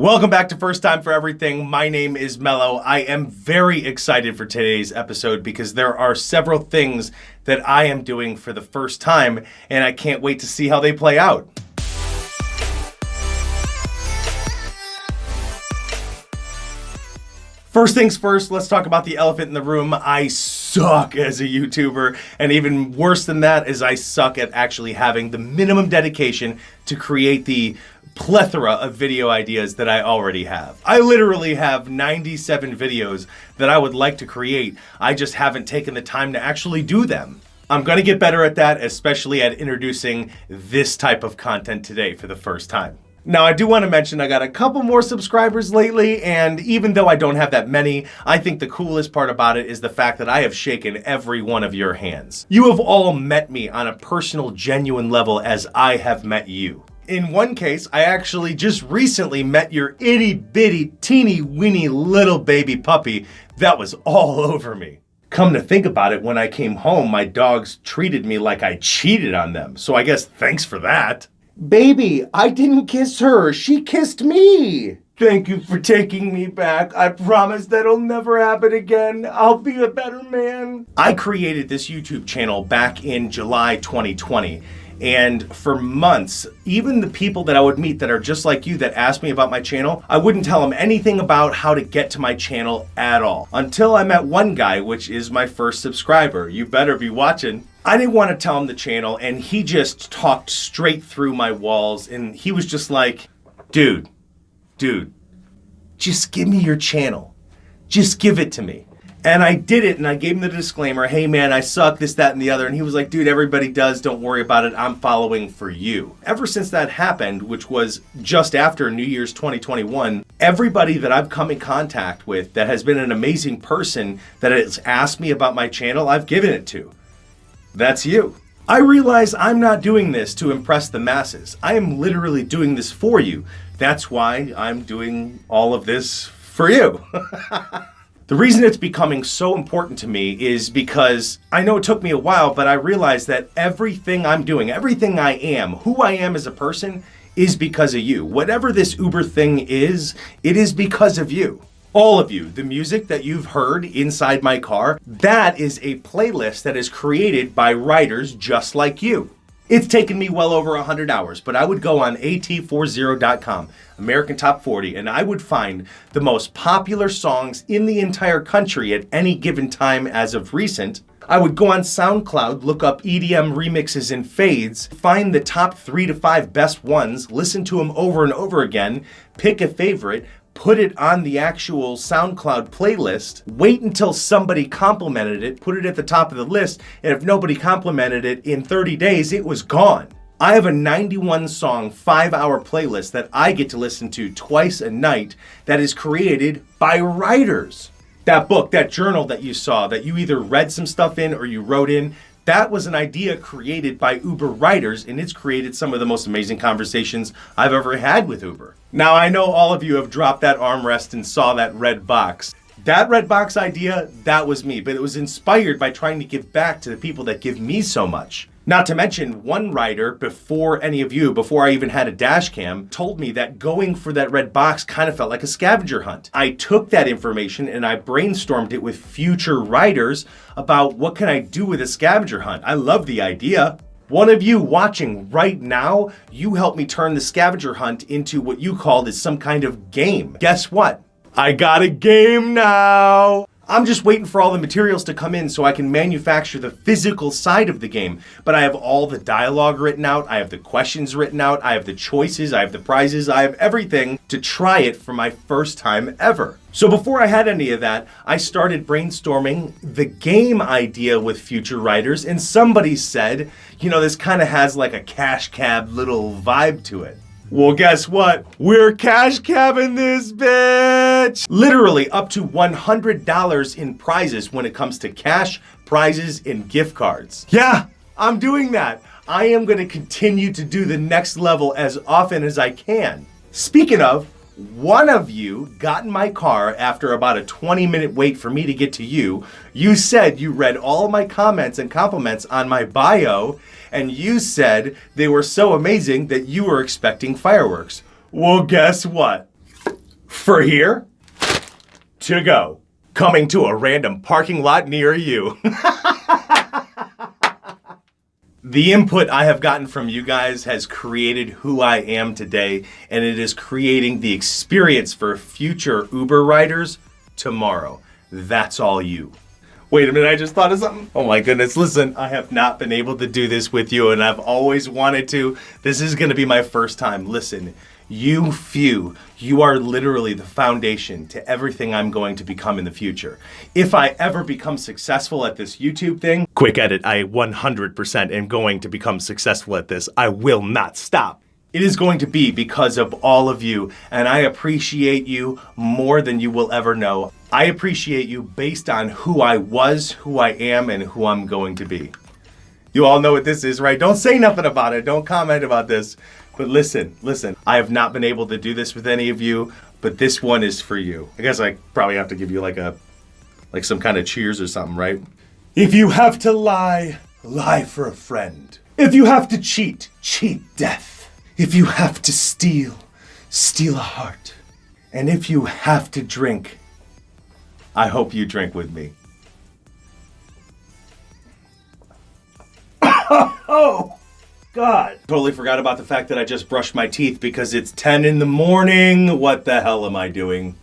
Welcome back to First Time for Everything. My name is Mello. I am very excited for today's episode because there are several things that I am doing for the first time, and I can't wait to see how they play out. First things first, let's talk about the elephant in the room. I suck as a YouTuber, and even worse than that is I suck at actually having the minimum dedication to create the plethora of video ideas that I already have. I literally have 97 videos that I would like to create. I just haven't taken the time to actually do them. I'm gonna get better at that, especially at introducing this type of content today for the first time. Now, I do want to mention I got a couple more subscribers lately, and even though I don't have that many, I think the coolest part about it is the fact that I have shaken every one of your hands. You have all met me on a personal, genuine level as I have met you. In one case, I actually just recently met your itty-bitty, teeny-weeny little baby puppy that was all over me. Come to think about it, when I came home, my dogs treated me like I cheated on them, so I guess thanks for that. Baby, I didn't kiss her. She kissed me. Thank you for taking me back. I promise that'll never happen again. I'll be a better man. I created this YouTube channel back in July 2020. And for months, even the people that I would meet that are just like you that asked me about my channel, I wouldn't tell them anything about how to get to my channel at all. Until I met one guy, which is my first subscriber. You better be watching. I didn't want to tell him the channel, and he just talked straight through my walls, and he was just like, dude, just give me your channel. Just give it to me. And I did it, and I gave him the disclaimer, hey man, I suck, this, that, and the other. And he was like, dude, everybody does, don't worry about it, I'm following for you. Ever since that happened, which was just after New Year's 2021, everybody that I've come in contact with that has been an amazing person that has asked me about my channel, I've given it to. That's you. I realize I'm not doing this to impress the masses. I am literally doing this for you. That's why I'm doing all of this for you. The reason it's becoming so important to me is because I know it took me a while, but I realized that everything I'm doing, everything I am, who I am as a person, is because of you. Whatever this Uber thing is, it is because of you. All of you, the music that you've heard inside my car, that is a playlist that is created by writers just like you. It's taken me well over 100 hours, but I would go on at40.com, American Top 40, and I would find the most popular songs in the entire country at any given time as of recent. I would go on SoundCloud, look up EDM remixes and fades, find the top 3 to 5 best ones, listen to them over and over again, pick a favorite, put it on the actual SoundCloud playlist, wait until somebody complimented it, put it at the top of the list, and if nobody complimented it in 30 days, it was gone. I have a 91 song, 5-hour playlist that I get to listen to twice a night that is created by writers. That book, that journal that you saw, that you either read some stuff in or you wrote in, that was an idea created by Uber writers, and it's created some of the most amazing conversations I've ever had with Uber. Now, I know all of you have dropped that armrest and saw that red box. That red box idea, that was me, but it was inspired by trying to give back to the people that give me so much. Not to mention, one writer, before any of you, before I even had a dash cam, told me that going for that red box kind of felt like a scavenger hunt. I took that information and I brainstormed it with future writers about what can I do with a scavenger hunt. I love the idea. One of you watching right now, you helped me turn the scavenger hunt into what you called as some kind of game. Guess what? I got a game now. I'm just waiting for all the materials to come in so I can manufacture the physical side of the game. But I have all the dialogue written out, I have the questions written out, I have the choices, I have the prizes, I have everything to try it for my first time ever. So before I had any of that, I started brainstorming the game idea with future writers, and somebody said, you know, this kind of has like a cash cab little vibe to it. Well, guess what? We're cash cabbing this bitch! Literally up to $100 in prizes when it comes to cash, prizes, and gift cards. Yeah, I'm doing that. I am going to continue to do the next level as often as I can. Speaking of, one of you got in my car after about a 20-minute wait for me to get to you. You said you read all of my comments and compliments on my bio, and you said they were so amazing that you were expecting fireworks. Well, guess what? For here to go. Coming to a random parking lot near you. The input I have gotten from you guys has created who I am today, and it is creating the experience for future Uber riders tomorrow. That's all you. Wait a minute, I just thought of something. Oh my goodness, listen, I have not been able to do this with you, and I've always wanted to. This is gonna be my first time. Listen, you are literally the foundation to everything I'm going to become in the future. If I ever become successful at this YouTube thing, quick edit, I 100% am going to become successful at this. I will not stop. It is going to be because of all of you, and I appreciate you more than you will ever know. I appreciate you based on who I was, who I am, and who I'm going to be. You all know what this is, right? Don't say nothing about it. Don't comment about this. But listen, I have not been able to do this with any of you, but this one is for you. I guess I probably have to give you like some kind of cheers or something, right? If you have to lie, lie for a friend. If you have to cheat, cheat death. If you have to steal, steal a heart. And if you have to drink, I hope you drink with me. Oh, God. Totally forgot about the fact that I just brushed my teeth because it's 10 in the morning. What the hell am I doing?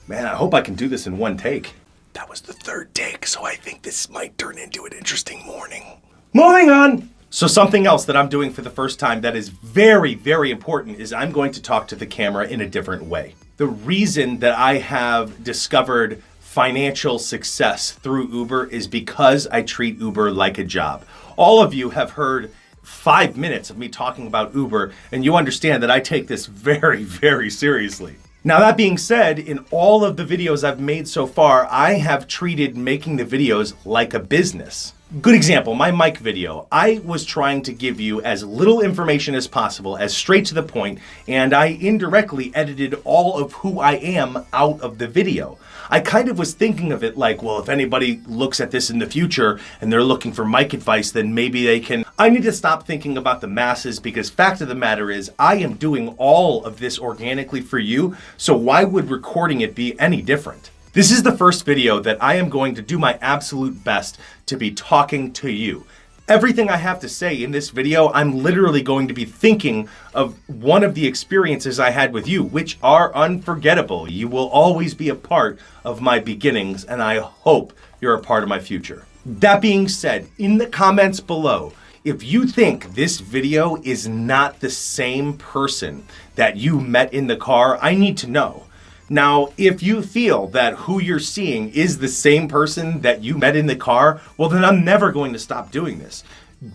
Man, I hope I can do this in one take. That was the third take, so I think this might turn into an interesting morning. Moving on. So something else that I'm doing for the first time that is very, very important is I'm going to talk to the camera in a different way. The reason that I have discovered financial success through Uber is because I treat Uber like a job. All of you have heard 5 minutes of me talking about Uber, and you understand that I take this very, very seriously. Now, that being said, in all of the videos I've made so far, I have treated making the videos like a business. Good example, my mic video. I was trying to give you as little information as possible, as straight to the point, and I indirectly edited all of who I am out of the video. I kind of was thinking of it like, well, if anybody looks at this in the future and they're looking for mic advice, then maybe they can. I need to stop thinking about the masses because fact of the matter is I am doing all of this organically for you, so why would recording it be any different? This is the first video that I am going to do my absolute best to be talking to you. Everything I have to say in this video, I'm literally going to be thinking of one of the experiences I had with you, which are unforgettable. You will always be a part of my beginnings, and I hope you're a part of my future. That being said, in the comments below, if you think this video is not the same person that you met in the car, I need to know. Now, if you feel that who you're seeing is the same person that you met in the car, well, then I'm never going to stop doing this.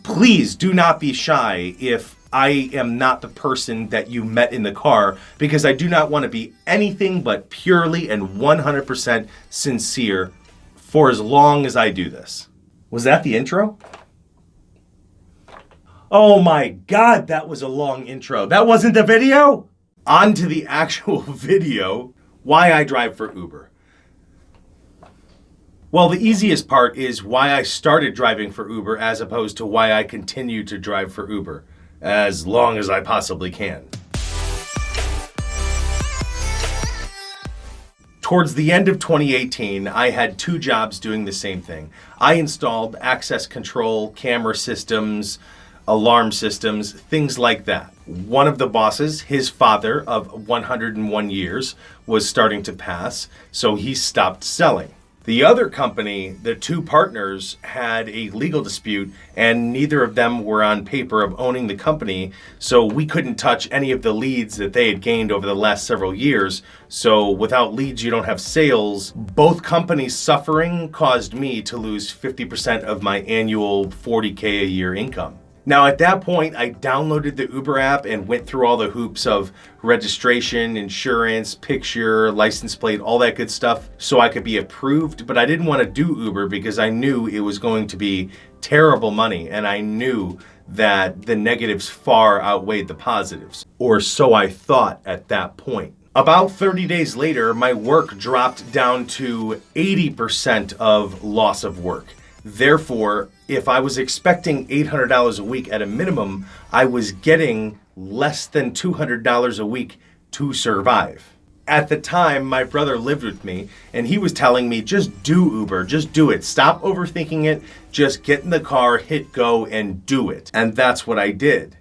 Please do not be shy if I am not the person that you met in the car, because I do not want to be anything but purely and 100% sincere for as long as I do this. Was that the intro? Oh my God, that was a long intro. That wasn't the video? On to the actual video. Why I drive for Uber. Well, the easiest part is why I started driving for Uber as opposed to why I continue to drive for Uber as long as I possibly can. Towards the end of 2018, I had 2 jobs doing the same thing. I installed access control, camera systems, alarm systems, things like that. One of the bosses, his father of 101 years, was starting to pass, so he stopped selling. The other company, the 2 partners, had a legal dispute, and neither of them were on paper of owning the company, so we couldn't touch any of the leads that they had gained over the last several years. So without leads, you don't have sales. Both companies suffering caused me to lose 50% of my annual $40K a year income. Now, at that point, I downloaded the Uber app and went through all the hoops of registration, insurance, picture, license plate, all that good stuff so I could be approved. But I didn't want to do Uber because I knew it was going to be terrible money, and I knew that the negatives far outweighed the positives. Or so I thought at that point. About 30 days later, my work dropped down to 80% of loss of work. Therefore, if I was expecting $800 a week at a minimum, I was getting less than $200 a week to survive. At the time, my brother lived with me, and he was telling me, just do Uber, just do it. Stop overthinking it, just get in the car, hit go, and do it. And that's what I did.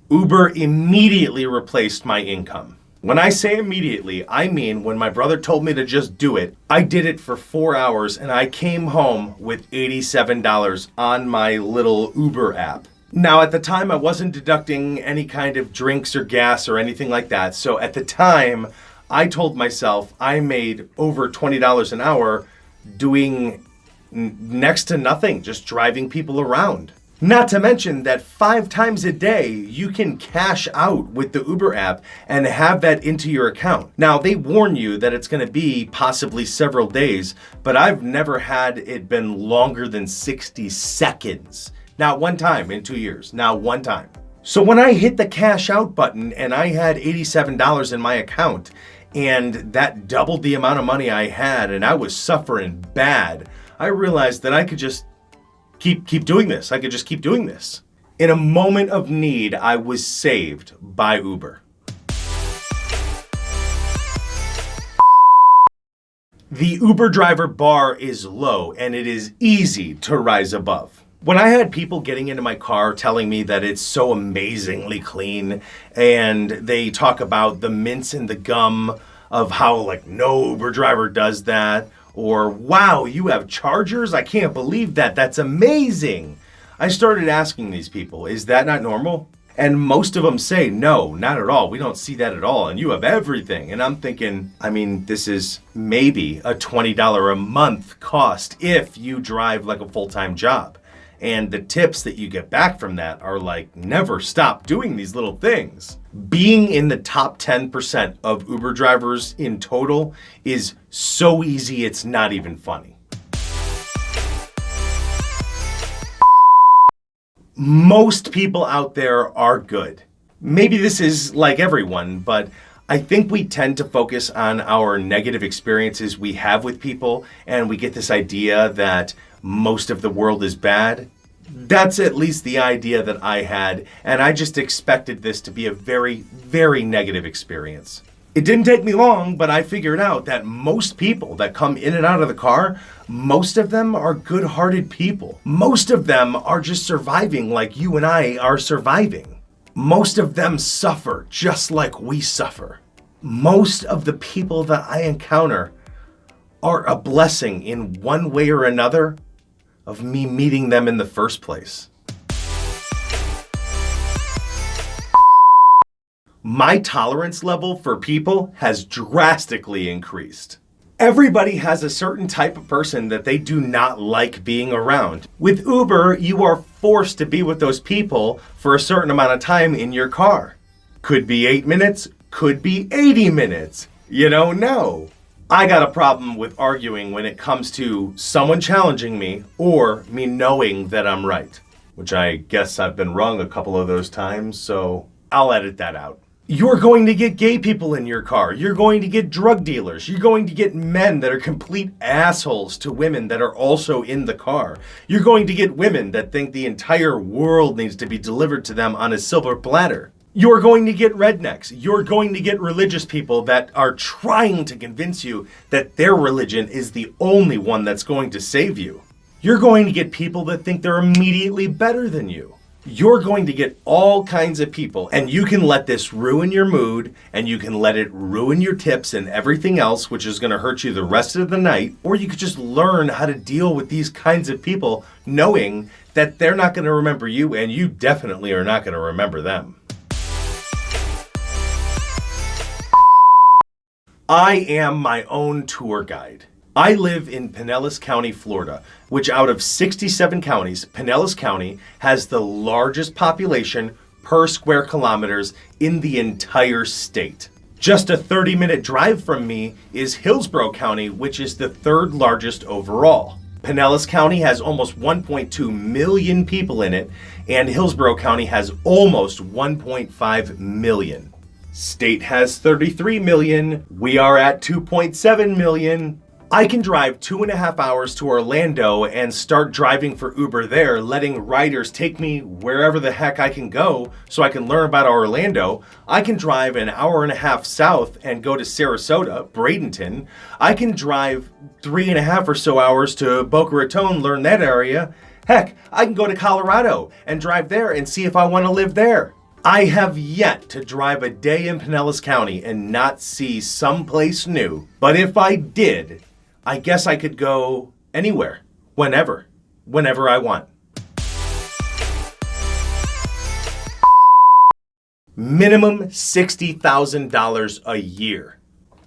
Uber immediately replaced my income. When I say immediately, I mean when my brother told me to just do it, I did it for 4 hours and I came home with $87 on my little Uber app. Now, at the time, I wasn't deducting any kind of drinks or gas or anything like that. So at the time, I told myself I made over $20 an hour doing next to nothing, just driving people around. Not to mention that 5 times a day, you can cash out with the Uber app and have that into your account. Now, they warn you that it's going to be possibly several days, but I've never had it been longer than 60 seconds. Not one time in 2 years, not one time. So when I hit the cash out button and I had $87 in my account, and that doubled the amount of money I had, and I was suffering bad, I realized that I could just keep doing this. I could just keep doing this. In a moment of need, I was saved by Uber. The Uber driver bar is low, and it is easy to rise above. When I had people getting into my car telling me that it's so amazingly clean, and they talk about the mints and the gum of how like no Uber driver does that, or wow, you have chargers? I can't believe that. That's amazing. I started asking these people, is that not normal? And most of them say, no, not at all. We don't see that at all. And you have everything. And I'm thinking, I mean, this is maybe a $20 a month cost if you drive like a full-time job. And the tips that you get back from that are like, never stop doing these little things. Being in the top 10% of Uber drivers in total is so easy, it's not even funny. Most people out there are good. Maybe this is like everyone, but I think we tend to focus on our negative experiences we have with people, and we get this idea that most of the world is bad. That's at least the idea that I had, and I just expected this to be a very, very negative experience. It didn't take me long, but I figured out that most people that come in and out of the car, most of them are good-hearted people. Most of them are just surviving like you and I are surviving. Most of them suffer just like we suffer. Most of the people that I encounter are a blessing in one way or another of me meeting them in the first place. My tolerance level for people has drastically increased. Everybody has a certain type of person that they do not like being around. With Uber, you are forced to be with those people for a certain amount of time in your car. Could be 8 minutes, could be 80 minutes. You don't know. I got a problem with arguing when it comes to someone challenging me or me knowing that I'm right, which I guess I've been wrong a couple of those times, so I'll edit that out. You're going to get gay people in your car. You're going to get drug dealers. You're going to get men that are complete assholes to women that are also in the car. You're going to get women that think the entire world needs to be delivered to them on a silver platter. You're going to get rednecks. You're going to get religious people that are trying to convince you that their religion is the only one that's going to save you. You're going to get people that think they're immediately better than you. You're going to get all kinds of people, and you can let this ruin your mood, and you can let it ruin your tips and everything else, which is going to hurt you the rest of the night, or you could just learn how to deal with these kinds of people, knowing that they're not going to remember you, and you definitely are not going to remember them. I am my own tour guide. I live in Pinellas County, Florida, which out of 67 counties, Pinellas County has the largest population per square kilometers in the entire state. Just a 30-minute drive from me is Hillsborough County, which is the third largest overall. Pinellas County has almost 1.2 million people in it, and Hillsborough County has almost 1.5 million. State has 33 million. We are at 2.7 million. I can drive 2.5 hours to Orlando and start driving for Uber there, letting riders take me wherever the heck I can go so I can learn about Orlando. I can drive an hour and a half south and go to Sarasota, Bradenton. I can drive 3.5 or so hours to Boca Raton, learn that area. Heck, I can go to Colorado and drive there and see if I want to live there. I have yet to drive a day in Pinellas County and not see someplace new. But if I did, I guess I could go anywhere, whenever I want. Minimum $60,000 a year.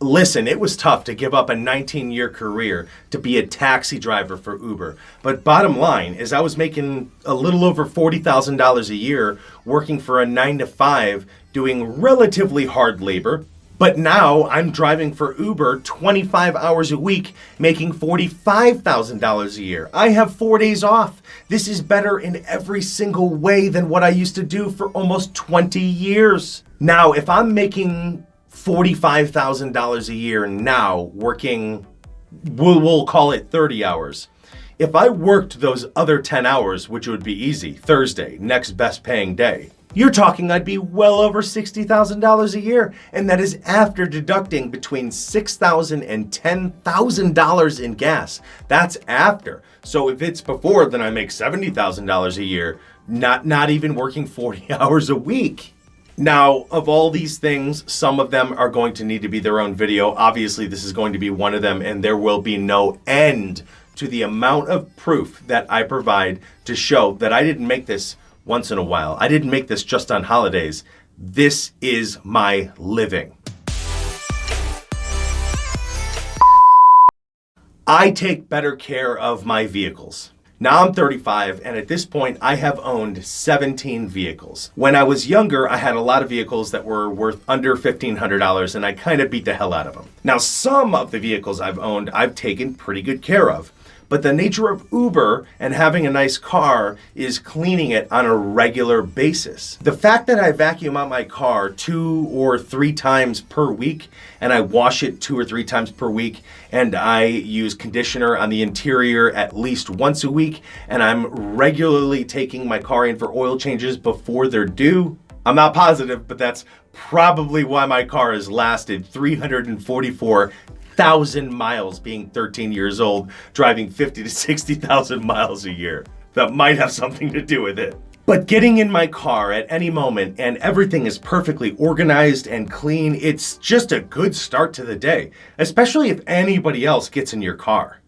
Listen, it was tough to give up a 19-year career to be a taxi driver for Uber. But bottom line is I was making a little over $40,000 a year working for a 9-to-5 doing relatively hard labor. But now I'm driving for Uber 25 hours a week, making $45,000 a year. I have 4 days off. This is better in every single way than what I used to do for almost 20 years. Now, if I'm making $45,000 a year now, working, we'll call it 30 hours. If I worked those other 10 hours, which would be easy, Thursday, next best paying day, you're talking I'd be well over $60,000 a year, and that is after deducting between $6,000 and $10,000 in gas. That's after. So if it's before, then I make $70,000 a year, not even working 40 hours a week. Now, of all these things, some of them are going to need to be their own video. Obviously, this is going to be one of them, and there will be no end to the amount of proof that I provide to show that I didn't make this once in a while. I didn't make this just on holidays. This is my living. I take better care of my vehicles. Now I'm 35, and at this point, I have owned 17 vehicles. When I was younger, I had a lot of vehicles that were worth under $1,500, and I kind of beat the hell out of them. Now, some of the vehicles I've owned, I've taken pretty good care of. But the nature of Uber and having a nice car is cleaning it on a regular basis. The fact that I vacuum out my car 2 or 3 times per week, and I wash it 2 or 3 times per week, and I use conditioner on the interior at least once a week, and I'm regularly taking my car in for oil changes before they're due. I'm not positive, but that's probably why my car has lasted 344,000 miles being 13 years old, driving 50 to 60,000 miles a year. That might have something to do with it. But getting in my car at any moment and everything is perfectly organized and clean, it's just a good start to the day, especially if anybody else gets in your car.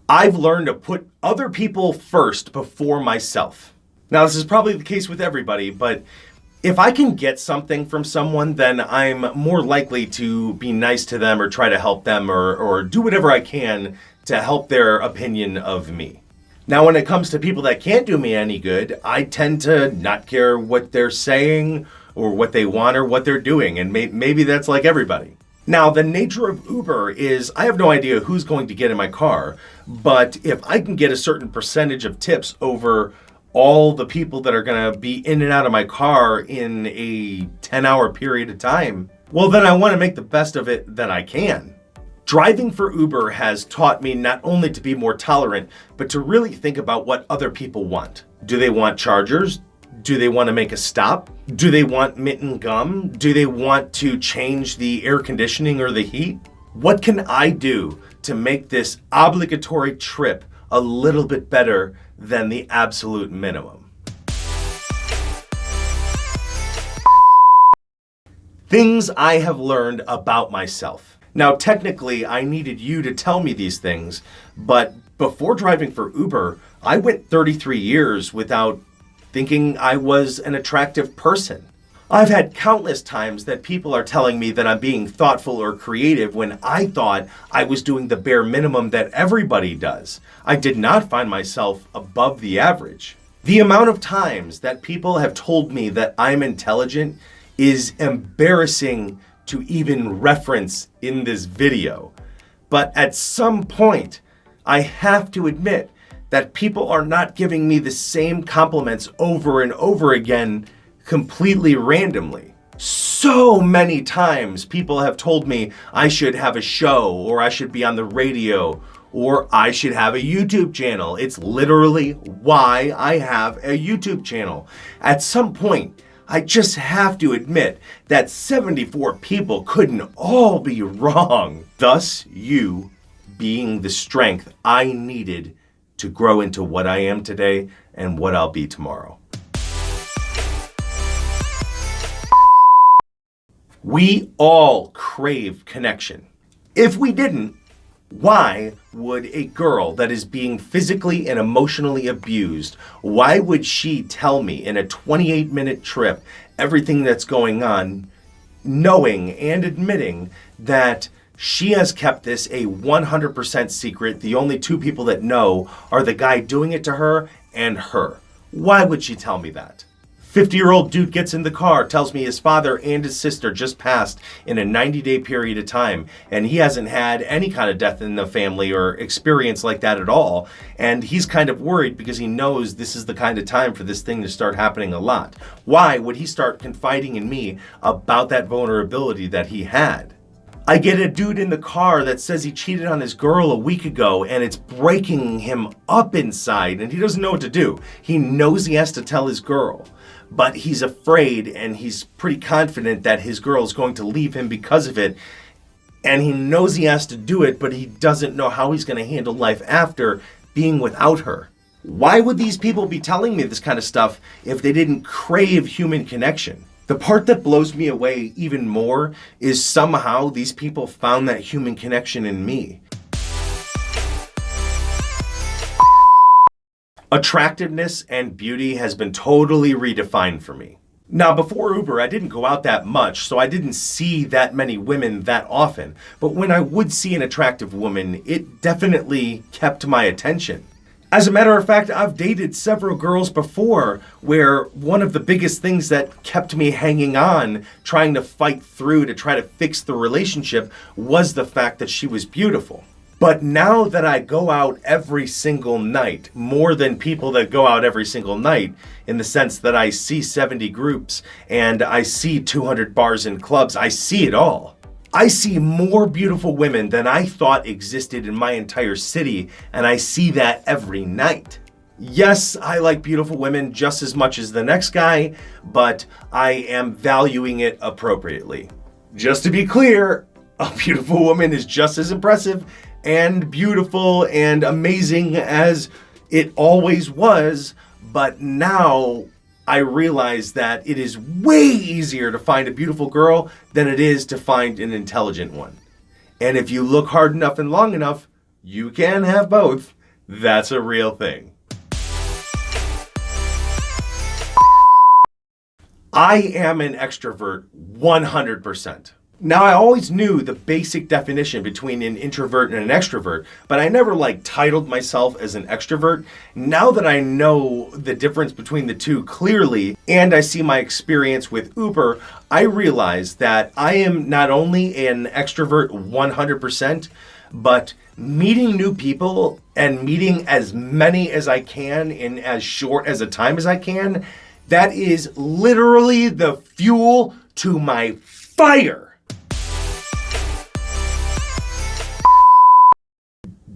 I've learned to put other people first before myself. Now, this is probably the case with everybody, but if I can get something from someone, then I'm more likely to be nice to them or try to help them or do whatever I can to help their opinion of me. Now, when it comes to people that can't do me any good, I tend to not care what they're saying or what they want or what they're doing, and maybe that's like everybody. Now, the nature of Uber is I have no idea who's going to get in my car, but if I can get a certain percentage of tips over all the people that are going to be in and out of my car in a 10-hour period of time, well, then I want to make the best of it that I can. Driving for Uber has taught me not only to be more tolerant, but to really think about what other people want. Do they want chargers? Do they want to make a stop? Do they want mint and gum? Do they want to change the air conditioning or the heat? What can I do to make this obligatory trip a little bit better than the absolute minimum? Things I have learned about myself. Now, technically, I needed you to tell me these things, but before driving for Uber, I went 33 years without thinking I was an attractive person. I've had countless times that people are telling me that I'm being thoughtful or creative when I thought I was doing the bare minimum that everybody does. I did not find myself above the average. The amount of times that people have told me that I'm intelligent is embarrassing to even reference in this video. But at some point, I have to admit that people are not giving me the same compliments over and over again completely randomly. So many times people have told me I should have a show, or I should be on the radio, or I should have a YouTube channel. It's literally why I have a YouTube channel. At some point, I just have to admit that 74 people couldn't all be wrong. Thus, you being the strength I needed to grow into what I am today and what I'll be tomorrow. We all crave connection. If we didn't, why would a girl that is being physically and emotionally abused, why would she tell me in a 28-minute trip everything that's going on, knowing and admitting that she has kept this a 100% secret? The only two people that know are the guy doing it to her and her. Why would she tell me that? 50-year-old dude gets in the car, tells me his father and his sister just passed in a 90-day period of time, and he hasn't had any kind of death in the family or experience like that at all. And he's kind of worried because he knows this is the kind of time for this thing to start happening a lot. Why would he start confiding in me about that vulnerability that he had? I get a dude in the car that says he cheated on his girl a week ago, and it's breaking him up inside, and he doesn't know what to do. He knows he has to tell his girl, but he's afraid, and he's pretty confident that his girl is going to leave him because of it. And he knows he has to do it, but he doesn't know how he's going to handle life after being without her. Why would these people be telling me this kind of stuff if they didn't crave human connection? The part that blows me away even more is somehow these people found that human connection in me. Attractiveness and beauty has been totally redefined for me. Now, before Uber, I didn't go out that much, so I didn't see that many women that often. But when I would see an attractive woman, it definitely kept my attention. As a matter of fact, I've dated several girls before where one of the biggest things that kept me hanging on, trying to fight through to try to fix the relationship, was the fact that she was beautiful. But now that I go out every single night, more than people that go out every single night, in the sense that I see 70 groups and I see 200 bars and clubs, I see it all. I see more beautiful women than I thought existed in my entire city, and I see that every night. Yes, I like beautiful women just as much as the next guy, but I am valuing it appropriately. Just to be clear, a beautiful woman is just as impressive and beautiful and amazing as it always was, but now I realize that it is way easier to find a beautiful girl than it is to find an intelligent one. And if you look hard enough and long enough, you can have both. That's a real thing. I am an extrovert 100%. Now, I always knew the basic definition between an introvert and an extrovert, but I never titled myself as an extrovert. Now that I know the difference between the two clearly, and I see my experience with Uber, I realize that I am not only an extrovert 100%, but meeting new people and meeting as many as I can in as short as a time as I can, that is literally the fuel to my fire.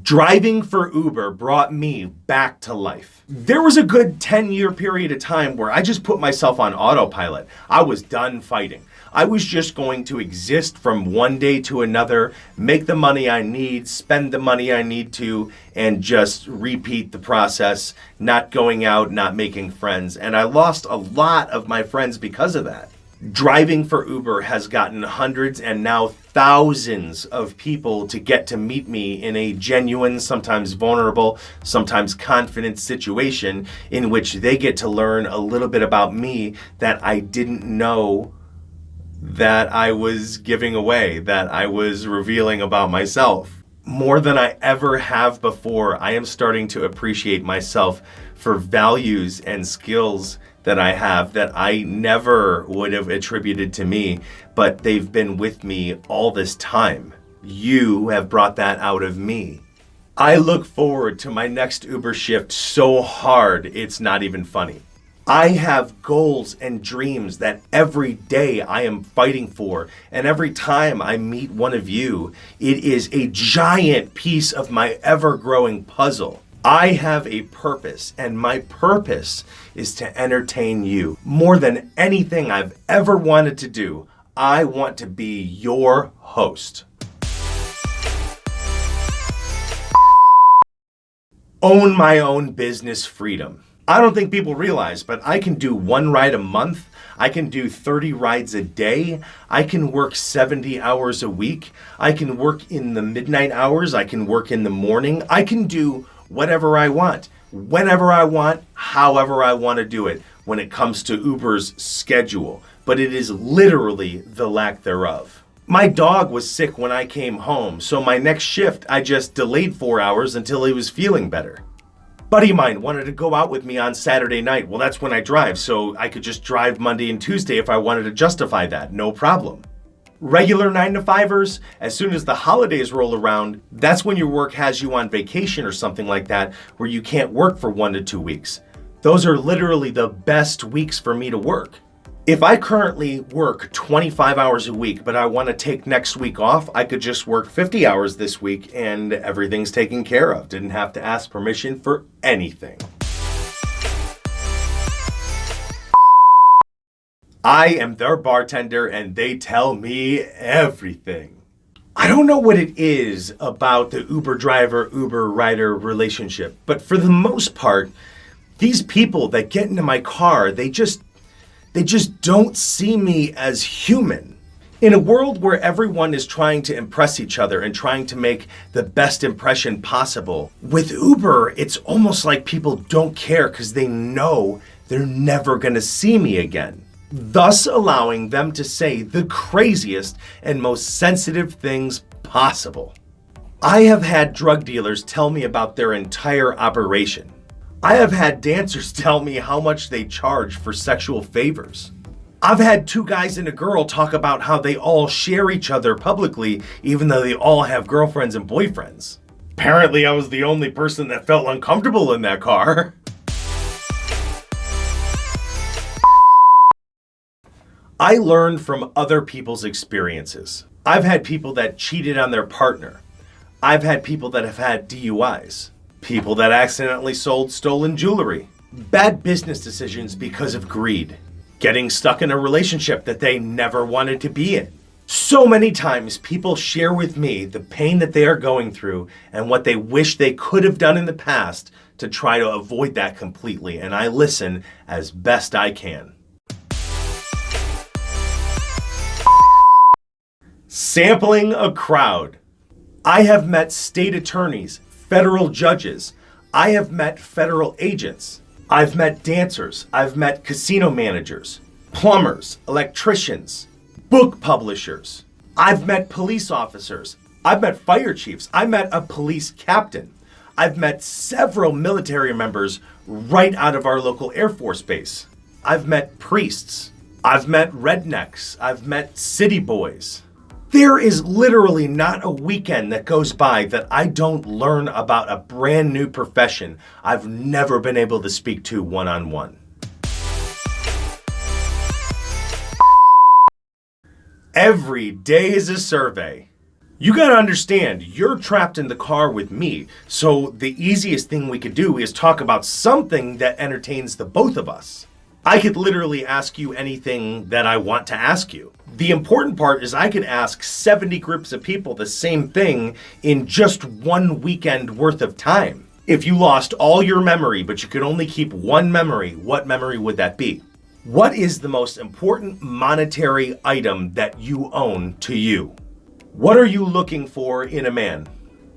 Driving for Uber brought me back to life. There was a good 10-year period of time where I just put myself on autopilot. I was done fighting. I was just going to exist from one day to another, make the money I need, spend the money I need to, and just repeat the process, not going out, not making friends. And I lost a lot of my friends because of that. Driving for Uber has gotten hundreds and now thousands of people to get to meet me in a genuine, sometimes vulnerable, sometimes confident situation in which they get to learn a little bit about me that I didn't know that I was giving away, that I was revealing about myself. More than I ever have before, I am starting to appreciate myself for values and skills that I have that I never would have attributed to me, but they've been with me all this time. You have brought that out of me. I look forward to my next Uber shift so hard it's not even funny. I have goals and dreams that every day I am fighting for. And every time I meet one of you, it is a giant piece of my ever-growing puzzle. I have a purpose, and my purpose is to entertain you. More than anything I've ever wanted to do, I want to be your host. Own my own business freedom. I don't think people realize, but I can do one ride a month. I can do 30 rides a day. I can work 70 hours a week. I can work in the midnight hours. I can work in the morning. I can do whatever I want, whenever I want, however I want to do it when it comes to Uber's schedule. But it is literally the lack thereof. My dog was sick when I came home, so my next shift I just delayed 4 hours until he was feeling better. Buddy of mine wanted to go out with me on Saturday night. Well, that's when I drive, so I could just drive Monday and Tuesday if I wanted to justify that, no problem. Regular 9-to-5ers, as soon as the holidays roll around, that's when your work has you on vacation or something like that, where you can't work for 1 to 2 weeks. Those are literally the best weeks for me to work. If I currently work 25 hours a week, but I want to take next week off, I could just work 50 hours this week and everything's taken care of. Didn't have to ask permission for anything. I am their bartender and they tell me everything. I don't know what it is about the Uber driver, Uber rider relationship, but for the most part, these people that get into my car, they just don't see me as human. In a world where everyone is trying to impress each other and trying to make the best impression possible, with Uber, it's almost like people don't care because they know they're never going to see me again, thus allowing them to say the craziest and most sensitive things possible. I have had drug dealers tell me about their entire operation. I have had dancers tell me how much they charge for sexual favors. I've had 2 guys and a girl talk about how they all share each other publicly, even though they all have girlfriends and boyfriends. Apparently, I was the only person that felt uncomfortable in that car. I learned from other people's experiences. I've had people that cheated on their partner. I've had people that have had DUIs. People that accidentally sold stolen jewelry. Bad business decisions because of greed. Getting stuck in a relationship that they never wanted to be in. So many times people share with me the pain that they are going through and what they wish they could have done in the past to try to avoid that completely, and I listen as best I can. Sampling a crowd. I have met state attorneys, federal judges. I have met federal agents. I've met dancers. I've met casino managers, plumbers, electricians, book publishers. I've met police officers. I've met fire chiefs. I met a police captain. I've met several military members right out of our local Air Force base. I've met priests. I've met rednecks. I've met city boys. There is literally not a weekend that goes by that I don't learn about a brand new profession I've never been able to speak to one-on-one. Every day is a survey. You gotta understand, you're trapped in the car with me, so the easiest thing we could do is talk about something that entertains the both of us. I could literally ask you anything that I want to ask you. The important part is I could ask 70 groups of people the same thing in just 1 weekend worth of time. If you lost all your memory, but you could only keep one memory, what memory would that be? What is the most important monetary item that you own to you? What are you looking for in a man?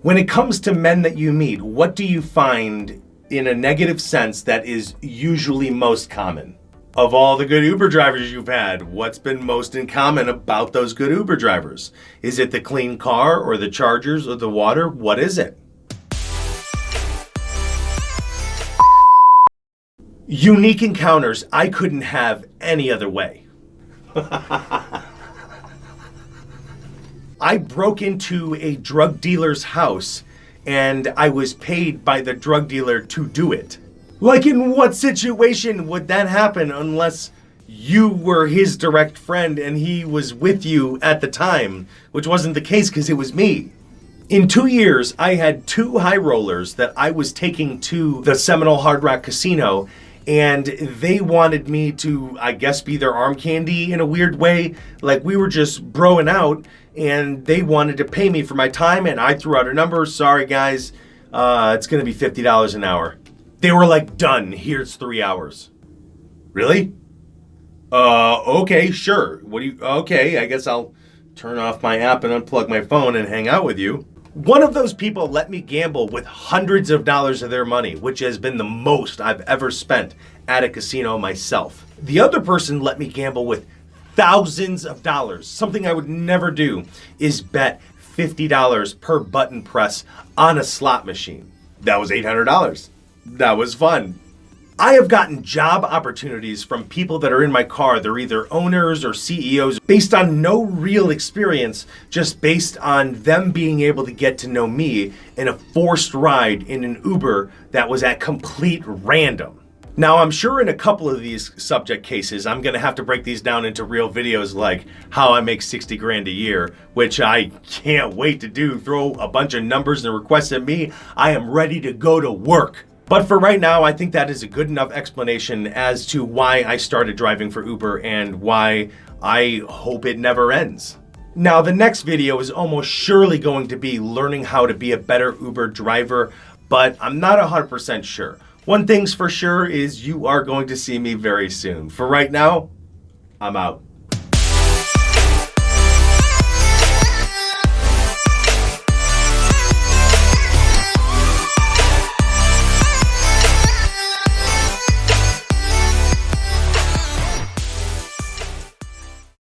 When it comes to men that you meet, what do you find in a negative sense that is usually most common? Of all the good Uber drivers you've had, what's been most in common about those good Uber drivers? Is it the clean car or the chargers or the water? What is it? Unique encounters I couldn't have any other way. I broke into a drug dealer's house and I was paid by the drug dealer to do it. Like, in what situation would that happen unless you were his direct friend and he was with you at the time, which wasn't the case because it was me. In 2 years, I had 2 high rollers that I was taking to the Seminole Hard Rock Casino, and they wanted me to, I guess, be their arm candy in a weird way. Like, we were just broing out, and they wanted to pay me for my time, and I threw out a number. Sorry, guys, it's going to be $50 an hour. They were like, done, here's 3 hours. Really? Okay, sure. Okay, I guess I'll turn off my app and unplug my phone and hang out with you. One of those people let me gamble with hundreds of dollars of their money, which has been the most I've ever spent at a casino myself. The other person let me gamble with thousands of dollars. Something I would never do is bet $50 per button press on a slot machine. That was $800. That was fun. I have gotten job opportunities from people that are in my car. They're either owners or CEOs based on no real experience, just based on them being able to get to know me in a forced ride in an Uber that was at complete random. Now, I'm sure in a couple of these subject cases, I'm gonna have to break these down into real videos like how I make 60 grand a year, which I can't wait to do. Throw a bunch of numbers and requests at me. I am ready to go to work. But for right now, I think that is a good enough explanation as to why I started driving for Uber and why I hope it never ends. Now, the next video is almost surely going to be learning how to be a better Uber driver, but I'm not 100% sure. One thing's for sure is you are going to see me very soon. For right now, I'm out.